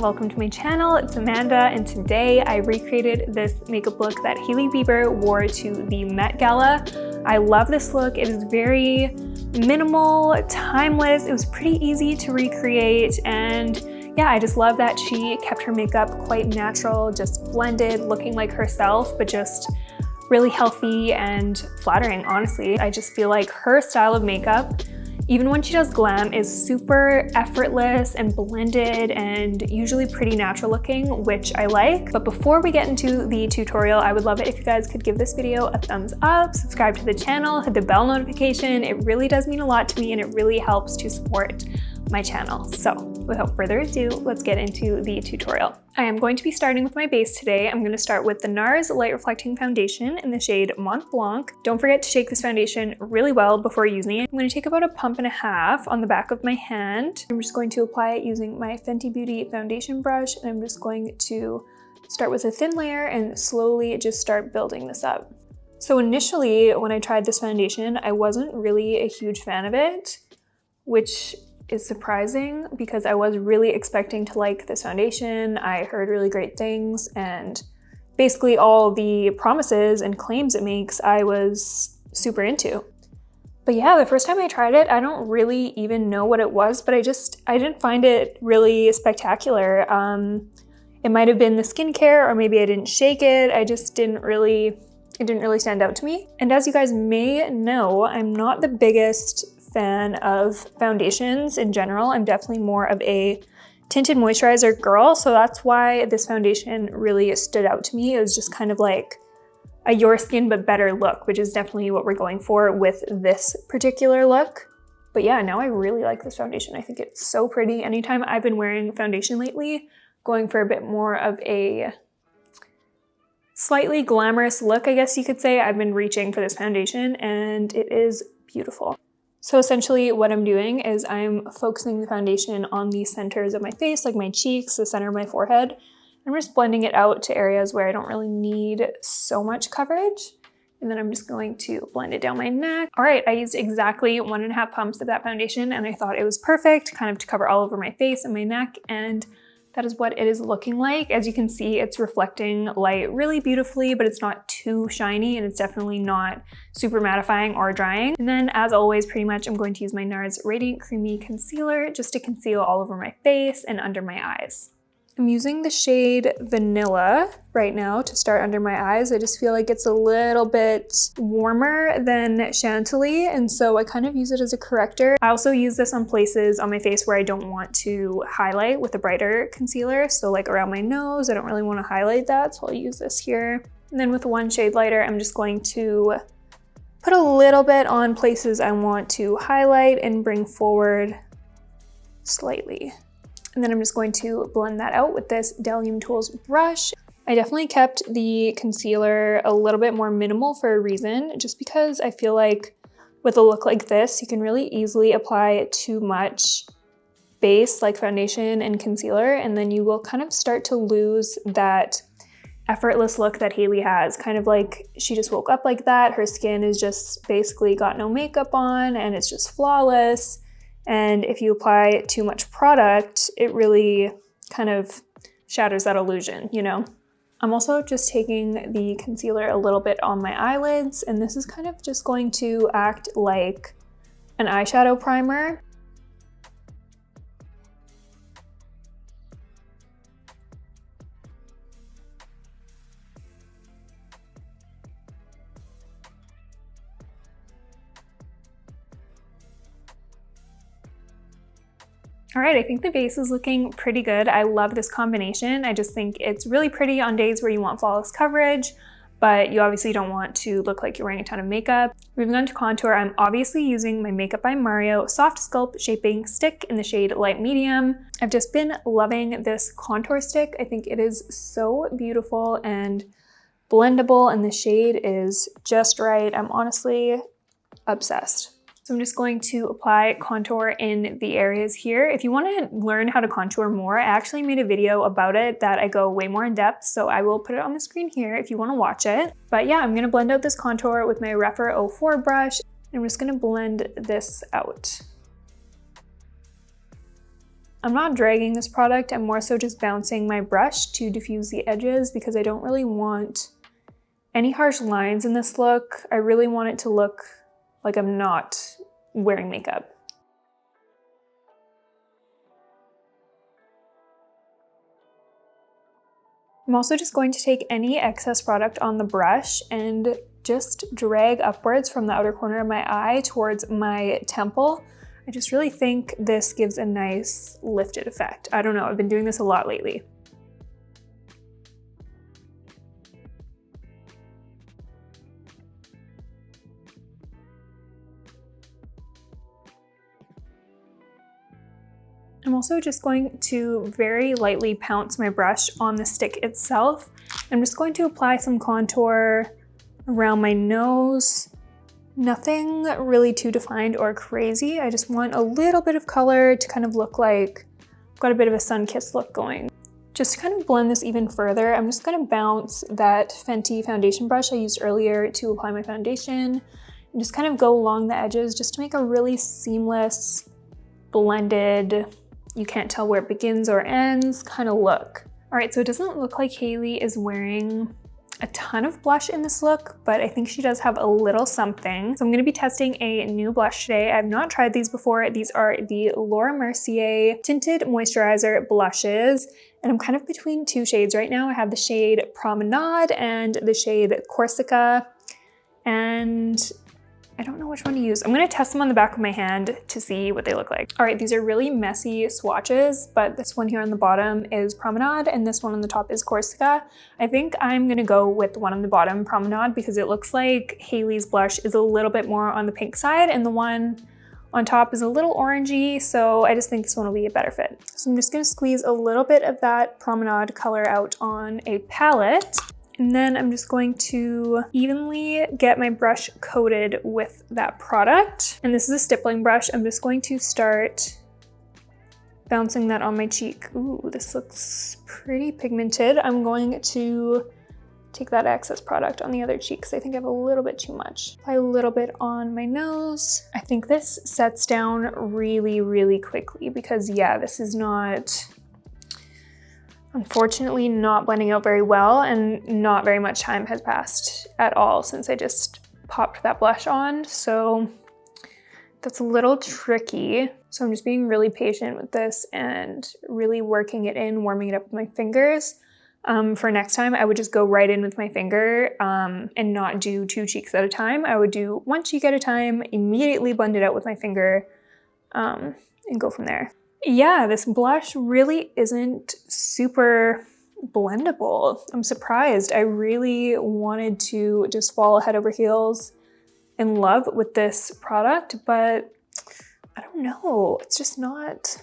welcome to my channel. It's Amanda, and today I recreated this makeup look that Hailey Bieber wore to the Met Gala. I love this look. It is very minimal, timeless. It was pretty easy to recreate, and yeah, I just love that she kept her makeup quite natural, just blended, looking like herself, but just really healthy and flattering, honestly. I just feel like her style of makeup, even when she does glam, is super effortless and blended and usually pretty natural looking, which I like. But before we get into the tutorial, I would love it if you guys could give this video a thumbs up, subscribe to the channel, hit the bell notification. It really does mean a lot to me and it really helps to support my channel. So without further ado, let's get into the tutorial. I am going to be starting with my base today. I'm going to start with the Nars Light Reflecting Foundation in the shade Mont Blanc. Don't forget to shake this foundation really well before using it. I'm going to take about a pump and a half on the back of my hand. I'm just going to apply it using my Fenty Beauty foundation brush, and I'm just going to start with a thin layer and slowly just start building this up. So initially, when I tried this foundation, I wasn't really a huge fan of it, which is surprising because I was really expecting to like this foundation. I heard really great things, and basically all the promises and claims it makes I was super into. But yeah, the first time I tried it, I don't really even know what it was, but I didn't find it really spectacular. It might have been the skincare, or maybe I didn't shake it. It didn't really stand out to me. And as you guys may know, I'm not the biggest fan of foundations in general. I'm definitely more of a tinted moisturizer girl, so that's why this foundation really stood out to me. It was just kind of like a your skin but better look, which is definitely what we're going for with this particular look. But yeah, now I really like this foundation. I think it's so pretty. Anytime I've been wearing foundation lately, going for a bit more of a slightly glamorous look, I guess you could say, I've been reaching for this foundation, and it is beautiful. So essentially what I'm doing is I'm focusing the foundation on the centers of my face, like my cheeks, the center of my forehead. I'm just blending it out to areas where I don't really need so much coverage. And then I'm just going to blend it down my neck. All right, I used exactly 1.5 pumps of that foundation, and I thought it was perfect, kind of to cover all over my face and my neck, and that is what it is looking like. As you can see, it's reflecting light really beautifully, but it's not too shiny, and it's definitely not super mattifying or drying. And then, as always, pretty much I'm going to use my Nars Radiant Creamy Concealer just to conceal all over my face and under my eyes. I'm using the shade Vanilla right now to start under my eyes. I just feel like it's a little bit warmer than Chantilly, and so I kind of use it as a corrector. I also use this on places on my face where I don't want to highlight with a brighter concealer. So like around my nose, I don't really want to highlight that, so I'll use this here. And then with one shade lighter, I'm just going to put a little bit on places I want to highlight and bring forward slightly. And then I'm just going to blend that out with this Delium Tools brush. I definitely kept the concealer a little bit more minimal for a reason, just because I feel like with a look like this, you can really easily apply too much base like foundation and concealer, and then you will kind of start to lose that effortless look that Hailey has. Kind of like she just woke up like that. Her skin is just basically got no makeup on and it's just flawless. And if you apply too much product, it really kind of shatters that illusion, you know? I'm also just taking the concealer a little bit on my eyelids, and this is kind of just going to act like an eyeshadow primer. All right, I think the base is looking pretty good. I love this combination. I just think it's really pretty on days where you want flawless coverage, but you obviously don't want to look like you're wearing a ton of makeup. Moving on to contour, I'm obviously using my Makeup by Mario Soft Sculpt Shaping Stick in the shade Light Medium. I've just been loving this contour stick. I think it is so beautiful and blendable, and the shade is just right. I'm honestly obsessed. So I'm just going to apply contour in the areas here. If you want to learn how to contour more, I actually made a video about it that I go way more in depth, so I will put it on the screen here if you want to watch it. But yeah, I'm going to blend out this contour with my Rephr 04 brush. I'm just going to blend this out. I'm not dragging this product, I'm more so just bouncing my brush to diffuse the edges because I don't really want any harsh lines in this look. I really want it to look like I'm not wearing makeup. I'm also just going to take any excess product on the brush and just drag upwards from the outer corner of my eye towards my temple. I just really think this gives a nice lifted effect. I don't know, I've been doing this a lot lately. I'm also just going to very lightly pounce my brush on the stick itself. I'm just going to apply some contour around my nose. Nothing really too defined or crazy. I just want a little bit of color to kind of look like I've got a bit of a sun-kissed look going. Just to kind of blend this even further, I'm just gonna bounce that Fenty foundation brush I used earlier to apply my foundation and just kind of go along the edges just to make a really seamless, blended, you can't tell where it begins or ends kind of look. All right, so it doesn't look like Hailey is wearing a ton of blush in this look, but I think she does have a little something. So I'm gonna be testing a new blush today. I've not tried these before. These are the Laura Mercier Tinted Moisturizer Blushes, and I'm kind of between two shades right now. I have the shade Promenade and the shade Corsica, and I don't know which one to use. I'm gonna test them on the back of my hand to see what they look like. All right, these are really messy swatches, but this one here on the bottom is Promenade and this one on the top is Corsica. I think I'm gonna go with the one on the bottom, Promenade, because it looks like Hailey's blush is a little bit more on the pink side and the one on top is a little orangey, so I just think this one will be a better fit. So I'm just gonna squeeze a little bit of that Promenade color out on a palette. And then I'm just going to evenly get my brush coated with that product. And this is a stippling brush. I'm just going to start bouncing that on my cheek. Ooh, this looks pretty pigmented. I'm going to take that excess product on the other cheek because I think I have a little bit too much. Apply a little bit on my nose. I think this sets down really, really quickly because yeah, this is not, unfortunately not blending out very well, and not very much time has passed at all since I just popped that blush on. So that's a little tricky. So I'm just being really patient with this and really working it in, warming it up with my fingers. For next time, I would just go right in with my finger and not do two cheeks at a time. I would do one cheek at a time, immediately blend it out with my finger and go from there. Yeah, this blush really isn't super blendable. I'm surprised. I really wanted to just fall head over heels in love with this product, but I don't know. It's just not,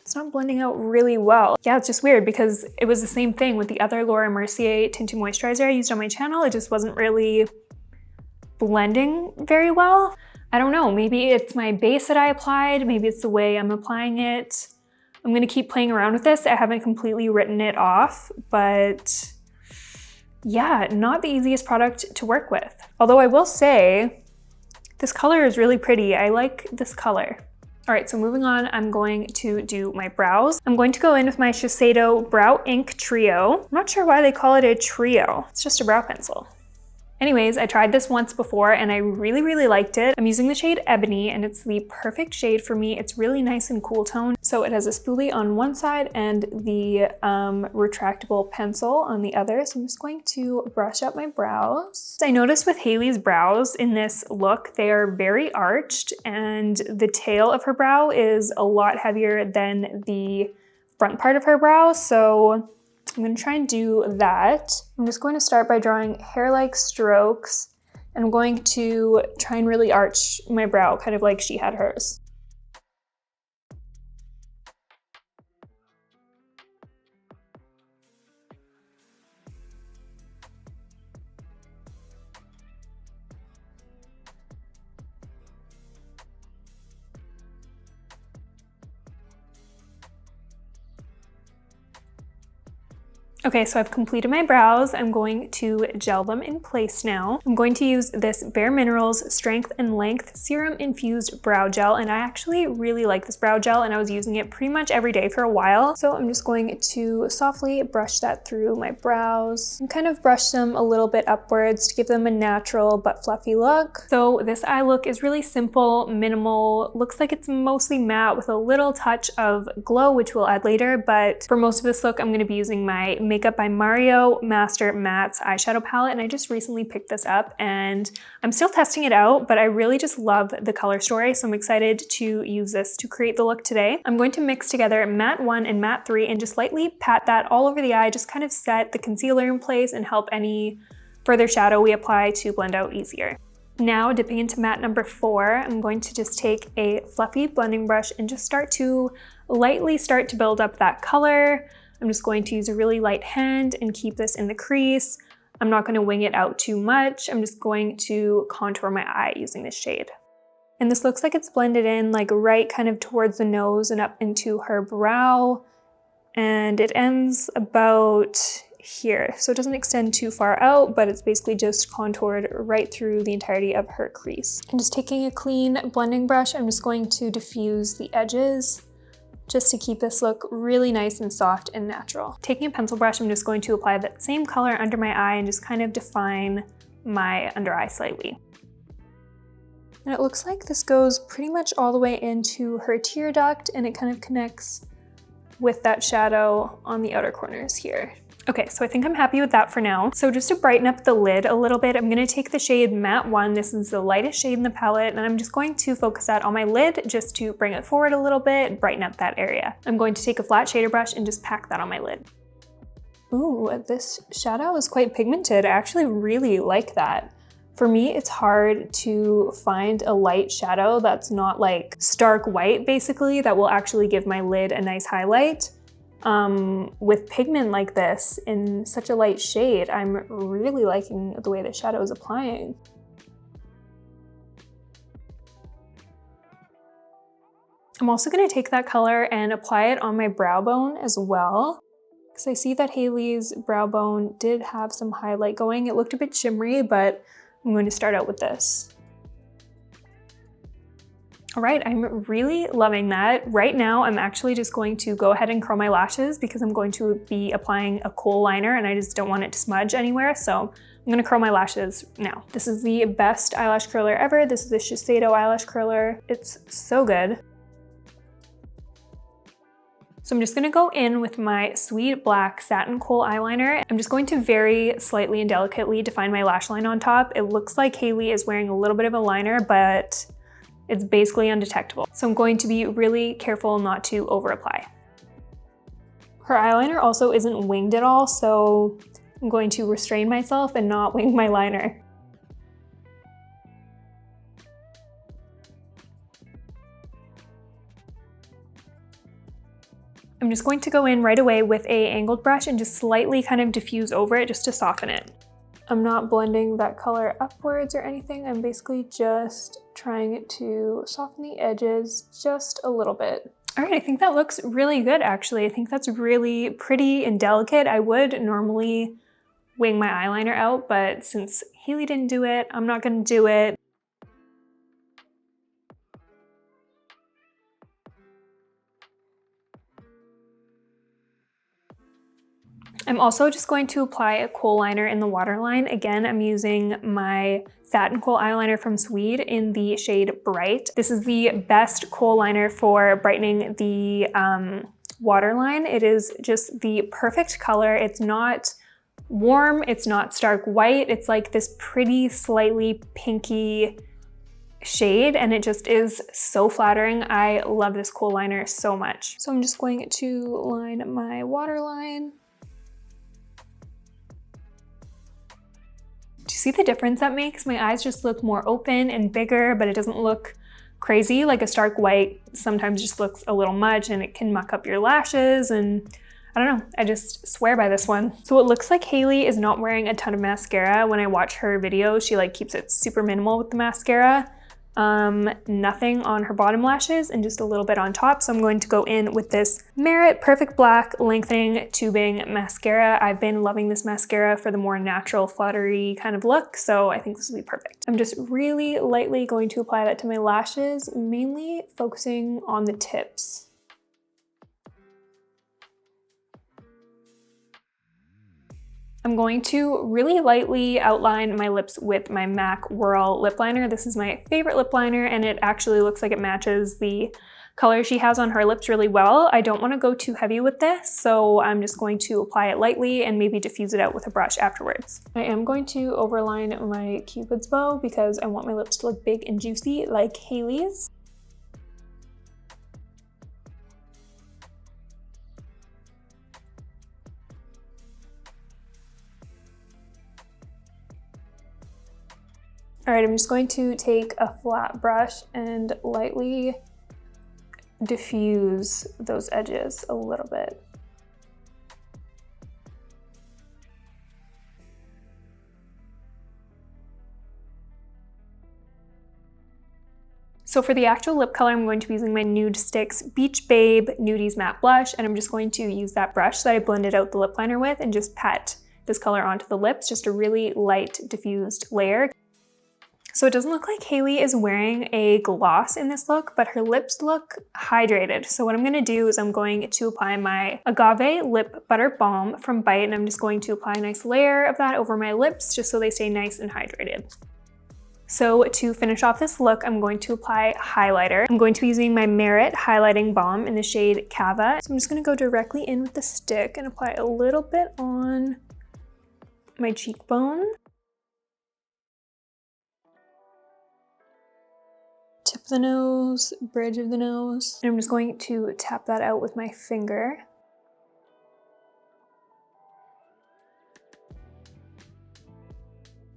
it's not blending out really well. Yeah, it's just weird because it was the same thing with the other Laura Mercier Tinted Moisturizer I used on my channel. It just wasn't really blending very well. I don't know, maybe it's my base that I applied, maybe it's the way I'm applying it. I'm gonna keep playing around with this. I haven't completely written it off, but yeah, not the easiest product to work with. Although I will say, this color is really pretty. I like this color. All right, so moving on, I'm going to do my brows. I'm going to go in with my Shiseido Brow Ink Trio. I'm not sure why they call it a trio. It's just a brow pencil. Anyways, I tried this once before and I really, really liked it. I'm using the shade Ebony and it's the perfect shade for me. It's really nice and cool tone. So it has a spoolie on one side and the retractable pencil on the other. So I'm just going to brush up my brows. I noticed with Hailey's brows in this look, they are very arched and the tail of her brow is a lot heavier than the front part of her brow. So I'm gonna try and do that. I'm just going to start by drawing hair-like strokes, and I'm going to try and really arch my brow, kind of like she had hers. Okay, so I've completed my brows. I'm going to gel them in place now. I'm going to use this bareMinerals Strength and Length Serum Infused Brow Gel, and I actually really like this brow gel, and I was using it pretty much every day for a while. So I'm just going to softly brush that through my brows and kind of brush them a little bit upwards to give them a natural but fluffy look. So this eye look is really simple, minimal, looks like it's mostly matte with a little touch of glow, which we'll add later, but for most of this look, I'm going to be using my Makeup by Mario Master Mattes eyeshadow palette, and I just recently picked this up and I'm still testing it out, but I really just love the color story, so I'm excited to use this to create the look today. I'm going to mix together matte 1 and matte 3 and just lightly pat that all over the eye, just kind of set the concealer in place and help any further shadow we apply to blend out easier. Now, dipping into matte number 4, I'm going to just take a fluffy blending brush and just lightly start to build up that color. I'm just going to use a really light hand and keep this in the crease. I'm not going to wing it out too much. I'm just going to contour my eye using this shade. And this looks like it's blended in like right kind of towards the nose and up into her brow. And it ends about here. So it doesn't extend too far out, but it's basically just contoured right through the entirety of her crease. And just taking a clean blending brush, I'm just going to diffuse the edges just to keep this look really nice and soft and natural. Taking a pencil brush, I'm just going to apply that same color under my eye and just kind of define my under eye slightly. And it looks like this goes pretty much all the way into her tear duct, and it kind of connects with that shadow on the outer corners here. Okay, so I think I'm happy with that for now. So just to brighten up the lid a little bit, I'm gonna take the shade Matte 1. This is the lightest shade in the palette, and I'm just going to focus that on my lid just to bring it forward a little bit, brighten up that area. I'm going to take a flat shader brush and just pack that on my lid. Ooh, this shadow is quite pigmented. I actually really like that. For me, it's hard to find a light shadow that's not like stark white, basically, that will actually give my lid a nice highlight. With pigment like this in such a light shade, I'm really liking the way the shadow is applying. I'm also going to take that color and apply it on my brow bone as well, because I see that Hailey's brow bone did have some highlight going. It looked a bit shimmery, but I'm going to start out with this. All right, I'm really loving that. Right now, I'm actually just going to go ahead and curl my lashes because I'm going to be applying a kohl liner and I just don't want it to smudge anywhere. So I'm gonna curl my lashes now. This is the best eyelash curler ever. This is the Shiseido eyelash curler. It's so good. So I'm just gonna go in with my Sweet Black Satin Kohl eyeliner. I'm just going to very slightly and delicately define my lash line on top. It looks like Hailey is wearing a little bit of a liner, but it's basically undetectable. So I'm going to be really careful not to over apply. Her eyeliner also isn't winged at all, so I'm going to restrain myself and not wing my liner. I'm just going to go in right away with an angled brush and just slightly kind of diffuse over it just to soften it. I'm not blending that color upwards or anything. I'm basically just trying to soften the edges just a little bit. All right, I think that looks really good actually. I think that's really pretty and delicate. I would normally wing my eyeliner out, but since Hailey didn't do it, I'm not gonna do it. I'm also just going to apply a kohl liner in the waterline. Again, I'm using my Satin Kohl eyeliner from Swede in the shade Bright. This is the best kohl liner for brightening the waterline. It is just the perfect color. It's not warm, it's not stark white. It's like this pretty, slightly pinky shade, and it just is so flattering. I love this kohl liner so much. So I'm just going to line my waterline. Do you see the difference that makes? My eyes just look more open and bigger, but it doesn't look crazy. Like a stark white sometimes just looks a little much and it can muck up your lashes, and I don't know, I just swear by this one. So it looks like Hailey is not wearing a ton of mascara. When I watch her videos, she like keeps it super minimal with the mascara. nothing on her bottom lashes and just a little bit on top. So I'm going to go in with this Merit Perfect Black Lengthening Tubing Mascara. I've been loving this mascara for the more natural, fluttery kind of look, so I think this will be perfect. I'm just really lightly going to apply that to my lashes, mainly focusing on the tips. I'm going to really lightly outline my lips with my MAC Whirl lip liner. This is my favorite lip liner, and it actually looks like it matches the color she has on her lips really well. I don't want to go too heavy with this, so I'm just going to apply it lightly and maybe diffuse it out with a brush afterwards. I am going to overline my Cupid's bow because I want my lips to look big and juicy like Hailey's. All right, I'm just going to take a flat brush and lightly diffuse those edges a little bit. So for the actual lip color, I'm going to be using my Nudestix Beach Babe Nudies Matte Blush, and I'm just going to use that brush that I blended out the lip liner with and just pat this color onto the lips, just a really light diffused layer. So it doesn't look like Hailey is wearing a gloss in this look, but her lips look hydrated. So what I'm gonna do is I'm going to apply my Agave Lip Butter Balm from Bite, and I'm just going to apply a nice layer of that over my lips just so they stay nice and hydrated. So to finish off this look, I'm going to apply highlighter. I'm going to be using my Merit Highlighting Balm in the shade Cava. So I'm just gonna go directly in with the stick and apply a little bit on my cheekbone. Tip of the nose, bridge of the nose. And I'm just going to tap that out with my finger.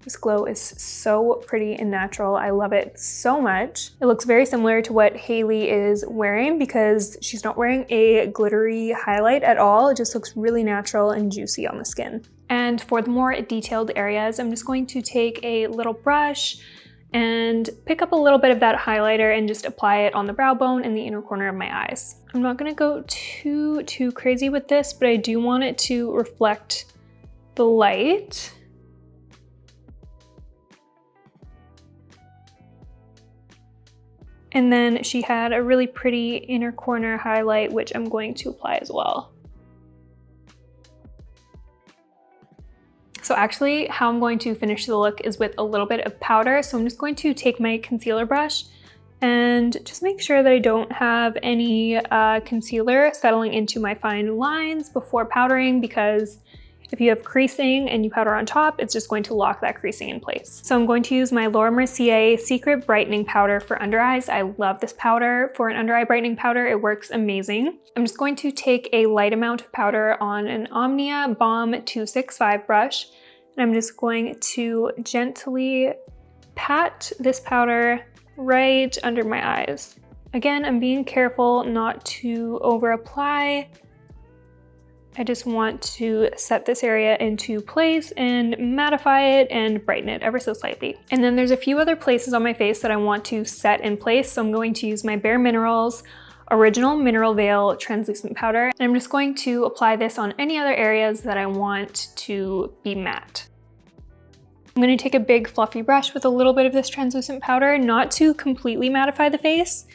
This glow is so pretty and natural. I love it so much. It looks very similar to what Hailey is wearing because she's not wearing a glittery highlight at all. It just looks really natural and juicy on the skin. And for the more detailed areas, I'm just going to take a little brush and pick up a little bit of that highlighter and just apply it on the brow bone and the inner corner of my eyes. I'm not gonna go too crazy with this, but I do want it to reflect the light. And then she had a really pretty inner corner highlight, which I'm going to apply as well. So actually how I'm going to finish the look is with a little bit of powder. So I'm just going to take my concealer brush and just make sure that I don't have any concealer settling into my fine lines before powdering, because if you have creasing and you powder on top, it's just going to lock that creasing in place. So I'm going to use my Laura Mercier Secret Brightening Powder for under eyes. I love this powder for an under eye brightening powder. It works amazing. I'm just going to take a light amount of powder on an Omnia Balm 265 brush, and I'm just going to gently pat this powder right under my eyes. Again, I'm being careful not to over apply. I just want to set this area into place and mattify it and brighten it ever so slightly. And then there's a few other places on my face that I want to set in place. So I'm going to use my bareMinerals Original Mineral Veil Translucent Powder. And I'm just going to apply this on any other areas that I want to be matte. I'm going to take a big fluffy brush with a little bit of this translucent powder, not to completely mattify the face,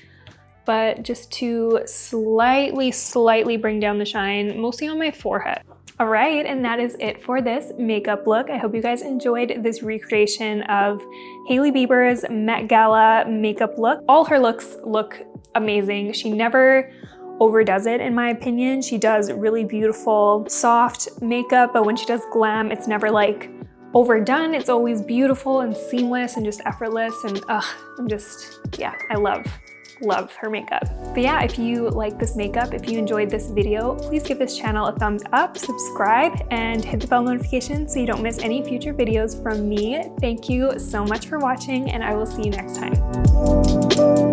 but just to slightly bring down the shine, mostly on my forehead. All right, and that is it for this makeup look. I hope you guys enjoyed this recreation of Hailey Bieber's Met Gala makeup look. All her looks look amazing. She never overdoes it, in my opinion. She does really beautiful, soft makeup, but when she does glam, it's never like overdone. It's always beautiful and seamless and just effortless, and yeah, I love her makeup. But yeah, if you like this makeup, if you enjoyed this video, please give this channel a thumbs up, subscribe, and hit the bell notification so you don't miss any future videos from me. Thank you so much for watching, and I will see you next time.